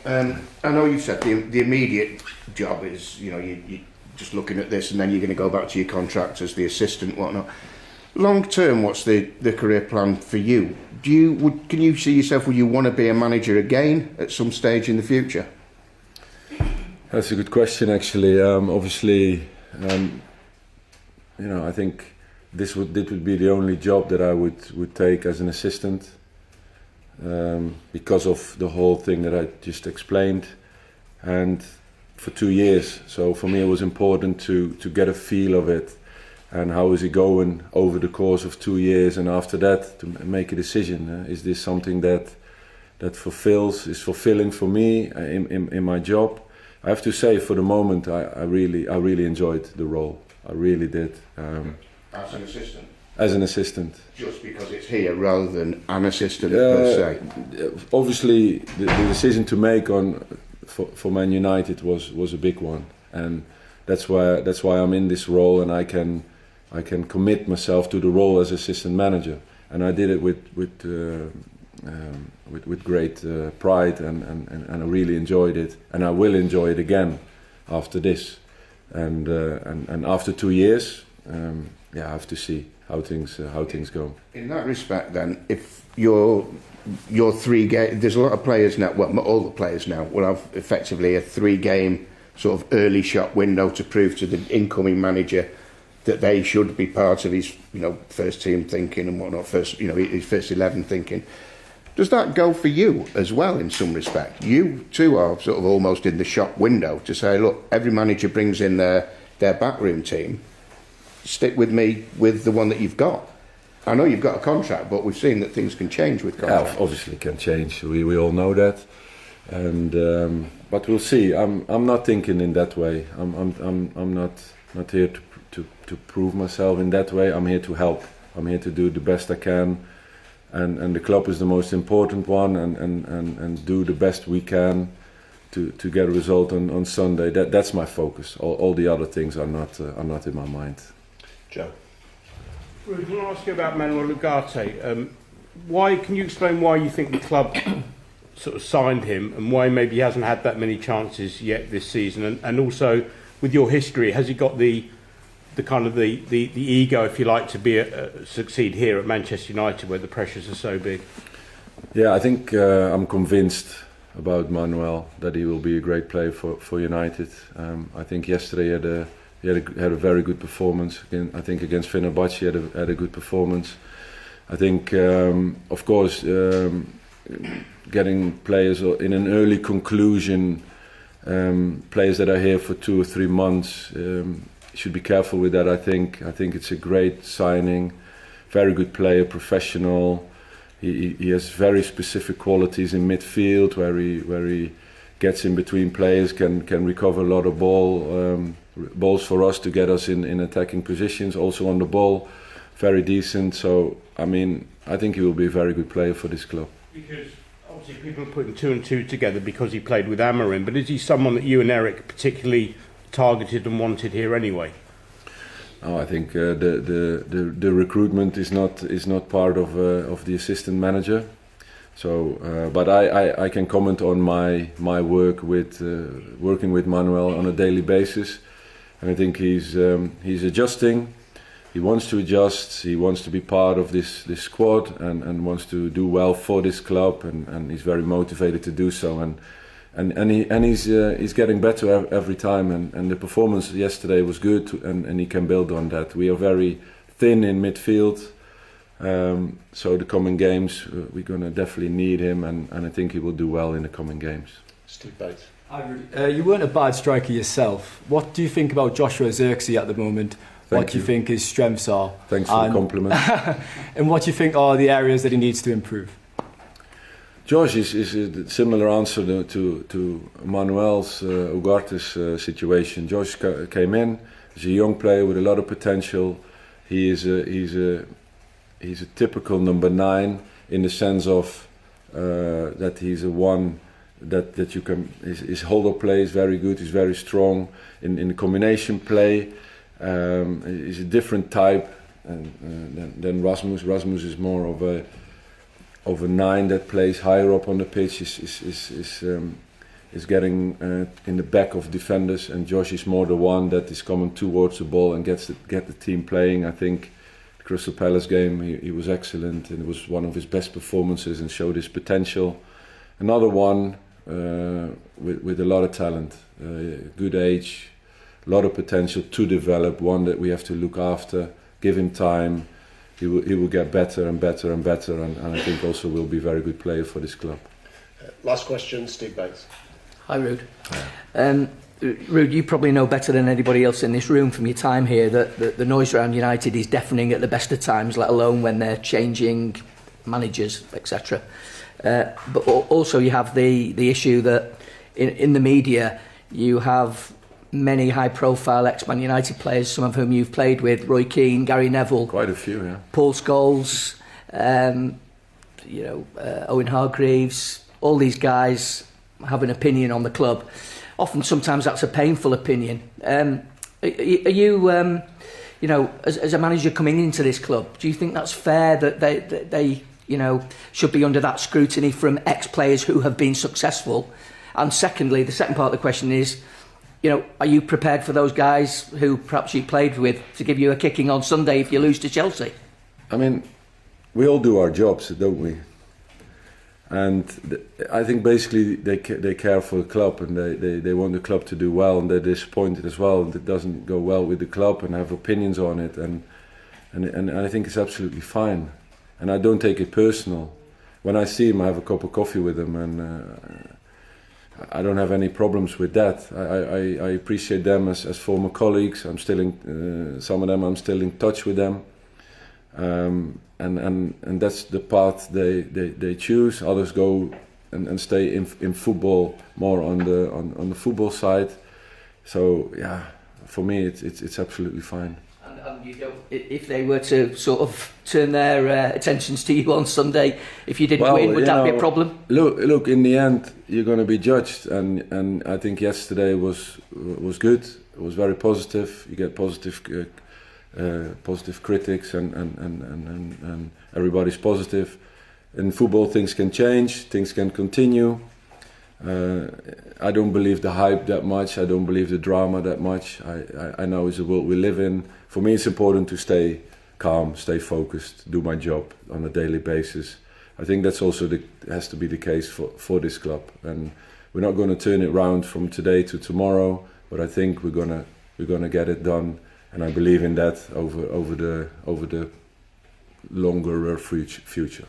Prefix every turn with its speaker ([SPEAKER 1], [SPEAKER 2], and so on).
[SPEAKER 1] I know you said the immediate job is, you just looking at this and then you're going to go back to your contract as the assistant, whatnot. Long term, what's the career plan for you? Can you see yourself, would you want to be a manager again at some stage in the future?
[SPEAKER 2] That's a good question, actually. Obviously, I think this would be the only job that I would take as an assistant, because of the whole thing that I just explained, and for 2 years. So for me, it was important to get a feel of it, and how is it going over the course of 2 years, and after that to make a decision. Is this something that is fulfilling for me in my job? I have to say, for the moment, I really enjoyed the role. I really did.
[SPEAKER 1] As an assistant?
[SPEAKER 2] As an assistant.
[SPEAKER 1] Just because it's here rather than an assistant per se?
[SPEAKER 2] Obviously, the decision to make for Man United was a big one, and that's why I'm in this role, and I can commit myself to the role as assistant manager, and I did it with great pride, and I really enjoyed it, and I will enjoy it again after this, and after 2 years, I have to see how things go.
[SPEAKER 1] In that respect, then, if your 3 game, there's a lot of players now. Well, all the players now will have effectively a 3-game sort of early shot window to prove to the incoming manager that they should be part of his, first team thinking and whatnot. His first 11 thinking. Does that go for you as well in some respect? You too are sort of almost in the shop window to say, look, every manager brings in their backroom team. Stick with me with the one that you've got. I know you've got a contract, but we've seen that things can change with contracts.
[SPEAKER 2] Yeah, obviously can change. We all know that, and but we'll see. I'm not thinking in that way. I'm not here to prove myself in that way. I'm here to help. I'm here to do the best I can. And the club is the most important one, and do the best we can to get a result on Sunday. That's my focus. All the other things are not in my mind.
[SPEAKER 1] Joe.
[SPEAKER 3] Ruud, I want to ask you about Manuel Ugarte. Can you explain why you think the club sort of signed him, and why maybe he hasn't had that many chances yet this season? And also, with your history, has he got the kind of the ego, if you like, to succeed here at Manchester United, where the pressures are so big?
[SPEAKER 2] Yeah, I think I'm convinced about Manuel that he will be a great player for United. I think yesterday he had a very good performance. I think against Fenerbahce he had a good performance. I think, of course, getting players in an early conclusion, players that are here for 2 or 3 months. Should be careful with that. I think it's a great signing, very good player, professional. He has very specific qualities in midfield, where he gets in between players, can recover a lot of balls for us to get us in attacking positions. Also on the ball, very decent. So I think he will be a very good player for this club.
[SPEAKER 3] Because obviously people are putting 2 and 2 together because he played with Amorim, but is he someone that you and Eric particularly targeted and wanted here anyway?
[SPEAKER 2] Oh, I think the recruitment is not part of the assistant manager. So, but I can comment on my work with working with Manuel on a daily basis, and I think he's adjusting. He wants to adjust. He wants to be part of this squad and wants to do well for this club, and he's very motivated to do so. And he's getting better every time, and the performance yesterday was good, and he can build on that. We are very thin in midfield, so the coming games we're gonna definitely need him, and I think he will do well in the coming games.
[SPEAKER 1] Steve Bates.
[SPEAKER 4] You weren't a bad striker yourself. What do you think about Joshua Zirkzee at the moment? What do you think his strengths are?
[SPEAKER 2] Thanks for the compliment.
[SPEAKER 4] And what do you think are the areas that he needs to improve?
[SPEAKER 2] Josh is a similar answer to Manuel's Ugarte's situation. Josh came in as a young player with a lot of potential. He's a typical number 9 in the sense of that he's a one that you can. His hold-up play is very good. He's very strong in the combination play. He's a different type than Rasmus. Rasmus is more of a 9 that plays higher up on the pitch. is getting in the back of defenders, and Josh is more the one that is coming towards the ball and get the team playing. I think the Crystal Palace game he was excellent, and it was one of his best performances and showed his potential. Another one with a lot of talent, good age, a lot of potential to develop, one that we have to look after, give him time. He will get better and better and better, and I think also will be a very good player for this club.
[SPEAKER 5] Last question, Steve Bates.
[SPEAKER 6] Hi, Ruud. Ruud, you probably know better than anybody else in this room from your time here that the noise around United is deafening at the best of times, let alone when they're changing managers, etc. But also you have the issue that in the media you have many high-profile ex-Man United players, some of whom you've played with, Roy Keane, Gary Neville,
[SPEAKER 2] quite a few, yeah.
[SPEAKER 6] Paul Scholes, Owen Hargreaves. All these guys have an opinion on the club. Often, sometimes that's a painful opinion. Are you, as a manager coming into this club, do you think that's fair that they should be under that scrutiny from ex-players who have been successful? And secondly, the second part of the question is, are you prepared for those guys who perhaps you played with to give you a kicking on Sunday if you lose to Chelsea?
[SPEAKER 2] I mean, we all do our jobs, don't we? And I think basically they care for the club, and they want the club to do well, and they're disappointed as well and it doesn't go well with the club and have opinions on it, and I think it's absolutely fine, and I don't take it personal. When I see him, I have a cup of coffee with him, and I don't have any problems with that. I appreciate them as former colleagues. I'm still in some of them. I'm still in touch with them. And that's the path they choose. Others go and stay in football, more on the football side. So yeah, for me it's absolutely fine.
[SPEAKER 6] And you don't, if they were to sort of turn their attentions to you on Sunday, if you didn't win, would that be a problem?
[SPEAKER 2] Look. In the end, you're going to be judged, and I think yesterday was good. It was very positive. You get positive critics, and everybody's positive. In football, things can change, things can continue. I don't believe the hype that much. I don't believe the drama that much. I know it's the world we live in. For me, it's important to stay calm, stay focused, do my job on a daily basis. I think that's also has to be the case for this club. And we're not going to turn it around from today to tomorrow, but I think we're gonna get it done. And I believe in that over the longer future.